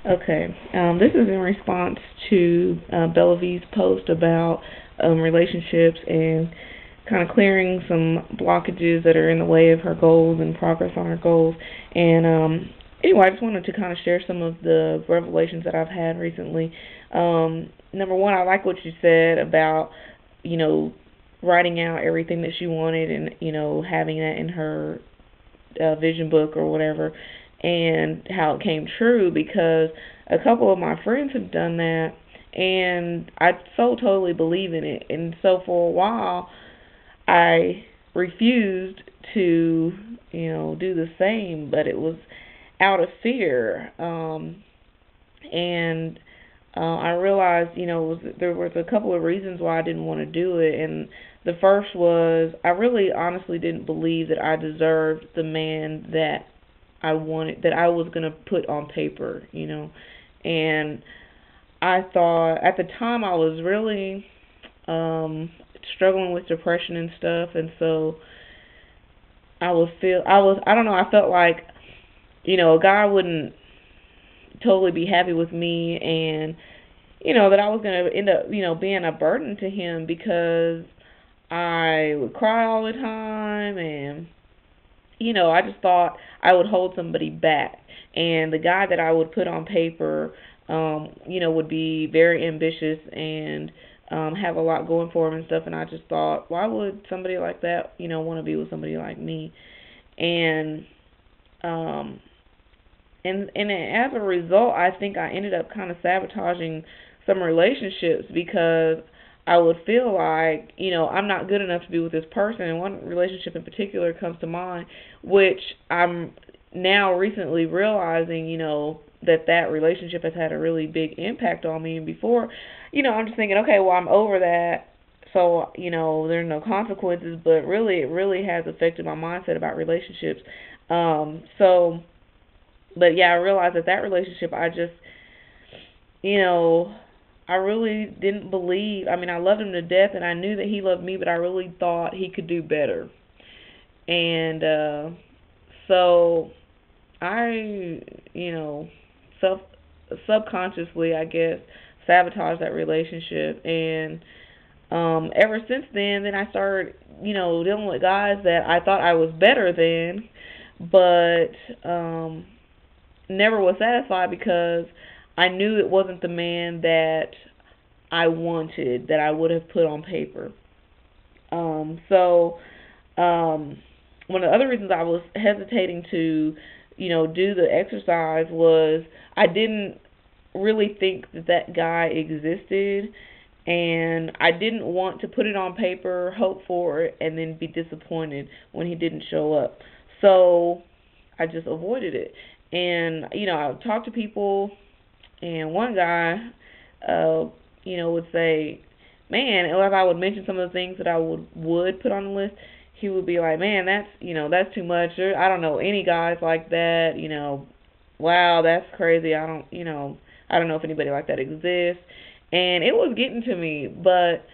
Okay. This is in response to Bellavy's post about relationships and kind of clearing some blockages that are in the way of her goals and progress on her goals. And anyway, I just wanted to kind of share some of the revelations that I've had recently. Number one, I like what you said about, you know, writing out everything that she wanted and, you know, having that in her vision book or whatever, and how it came true, because a couple of my friends have done that and I so totally believe in it. And so for a while I refused to, you know, do the same, but it was out of fear. And I realized, you know, there was a couple of reasons why I didn't want to do it. And the first was I really honestly didn't believe that I deserved the man that I wanted, that I was going to put on paper, you know. And I thought at the time I was really struggling with depression and stuff, and so I don't know, I felt like, you know, a guy wouldn't totally be happy with me, and you know that I was going to end up, you know, being a burden to him because I would cry all the time, and you know, I just thought I would hold somebody back. And the guy that I would put on paper, you know, would be very ambitious and have a lot going for him and stuff. And I just thought, why would somebody like that, you know, want to be with somebody like me? And um, and as a result, I think I ended up kind of sabotaging some relationships because I would feel like, you know, I'm not good enough to be with this person. And one relationship in particular comes to mind, which I'm now recently realizing, you know, that relationship has had a really big impact on me. And before, you know, I'm just thinking, okay, well, I'm over that, so, you know, there are no consequences. But really, it really has affected my mindset about relationships. So, but yeah, I realized that relationship, I just, you know, I really didn't believe. I mean, I loved him to death, and I knew that he loved me, but I really thought he could do better. And so I, you know, subconsciously, I guess, sabotaged that relationship. And ever since then I started, you know, dealing with guys that I thought I was better than, but never was satisfied because I knew it wasn't the man that I wanted, that I would have put on paper. So one of the other reasons I was hesitating to, you know, do the exercise was I didn't really think that guy existed, and I didn't want to put it on paper, hope for it, and then be disappointed when he didn't show up. So I just avoided it. And, you know, I talked to people, and one guy, you know, would say, man, if I would mention some of the things that I would put on the list, he would be like, man, that's, you know, that's too much. I don't know any guys like that, you know, wow, that's crazy. I don't know if anybody like that exists. And it was getting to me, but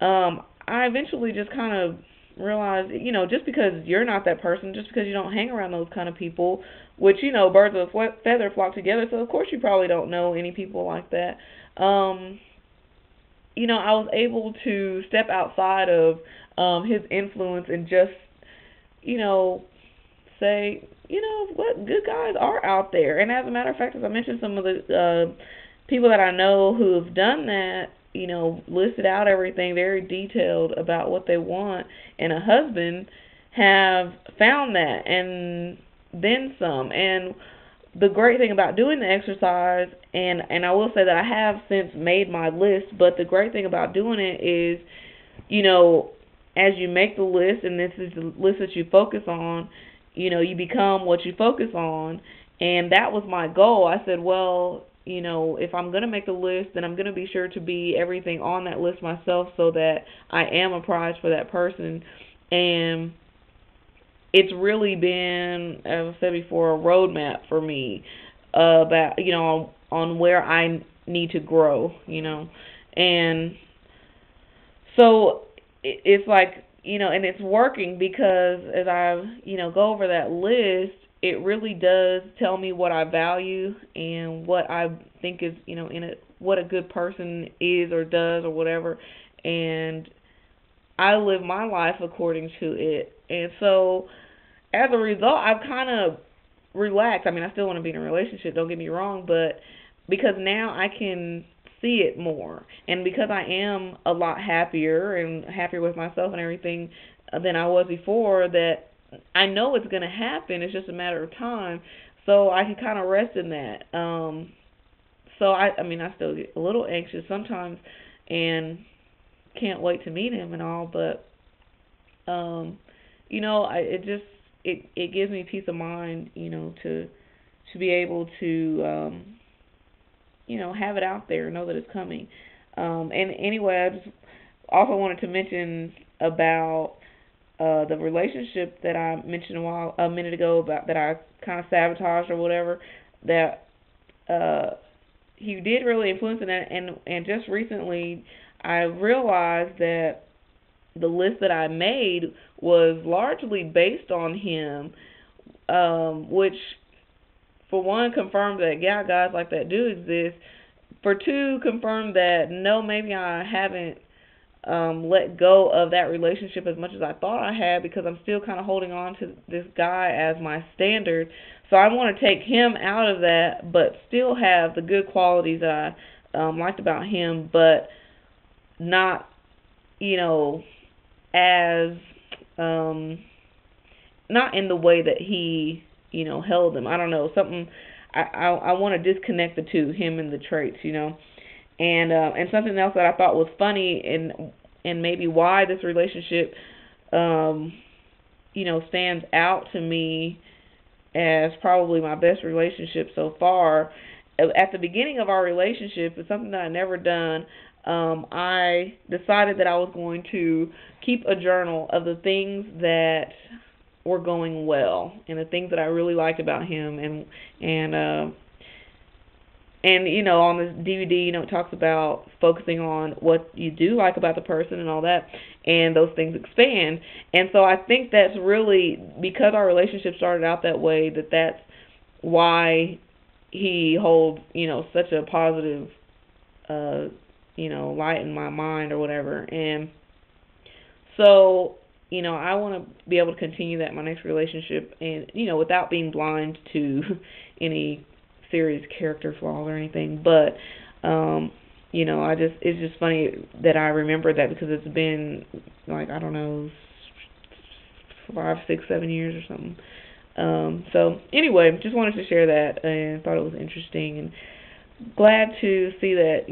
I eventually just kind of realized, you know, just because you're not that person, just because you don't hang around those kind of people, which, you know, birds of a feather flock together, so of course you probably don't know any people like that. You know, I was able to step outside of his influence and just, you know, say, you know, what good guys are out there. And as a matter of fact, as I mentioned, some of the people that I know who have done that, you know, listed out everything very detailed about what they want in a husband, have found that and then some. And the great thing about doing the exercise, and I will say that I have since made my list, but the great thing about doing it is, you know, as you make the list, and this is the list that you focus on, you know, you become what you focus on. And that was my goal. I said, well, you know, if I'm going to make the list, then I'm going to be sure to be everything on that list myself so that I am a prize for that person. And it's really been, as I said before, a roadmap for me about, you know, on where I need to grow, you know. And so it's like, you know, and it's working because as I, you know, go over that list, it really does tell me what I value and what I think is, what a good person is or does or whatever. And I live my life according to it. And so as a result, I've kind of relaxed. I mean, I still want to be in a relationship, don't get me wrong, but because now I can see it more. And because I am a lot happier and happier with myself and everything than I was before, that I know it's going to happen. It's just a matter of time. So I can kind of rest in that. So I mean, I still get a little anxious sometimes and can't wait to meet him and all, but it gives me peace of mind, to be able to have it out there, know that it's coming. And anyway, I just also wanted to mention about the relationship that I mentioned a minute ago, about that I kind of sabotaged or whatever. That he did really influence in that, and just recently I realized that the list that I made was largely based on him, which for one confirmed that yeah, guys like that do exist. For two, confirmed that no, maybe I haven't let go of that relationship as much as I thought I had, because I'm still kind of holding on to this guy as my standard. So I want to take him out of that, but still have the good qualities that I liked about him, but not, as not in the way that he, held them. I don't know, something. I want to disconnect the two, him and the traits, and something else that I thought was funny, and maybe why this relationship, stands out to me as probably my best relationship so far. At the beginning of our relationship, it's something that I never done. I decided that I was going to keep a journal of the things that were going well and the things that I really liked about him, and on this DVD, it talks about focusing on what you do like about the person and all that, and those things expand. And so I think that's really, because our relationship started out that way, that's why he holds, such a positive, light in my mind or whatever. And so, I want to be able to continue that in my next relationship, and, without being blind to any serious character flaws or anything. But, it's just funny that I remember that, because it's been, like, I don't know, 5, 6, 7 years or something. So, anyway, just wanted to share that, and thought it was interesting, and glad to see that,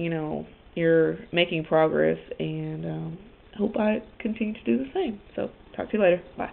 you're making progress, and hope I continue to do the same. So, talk to you later. Bye.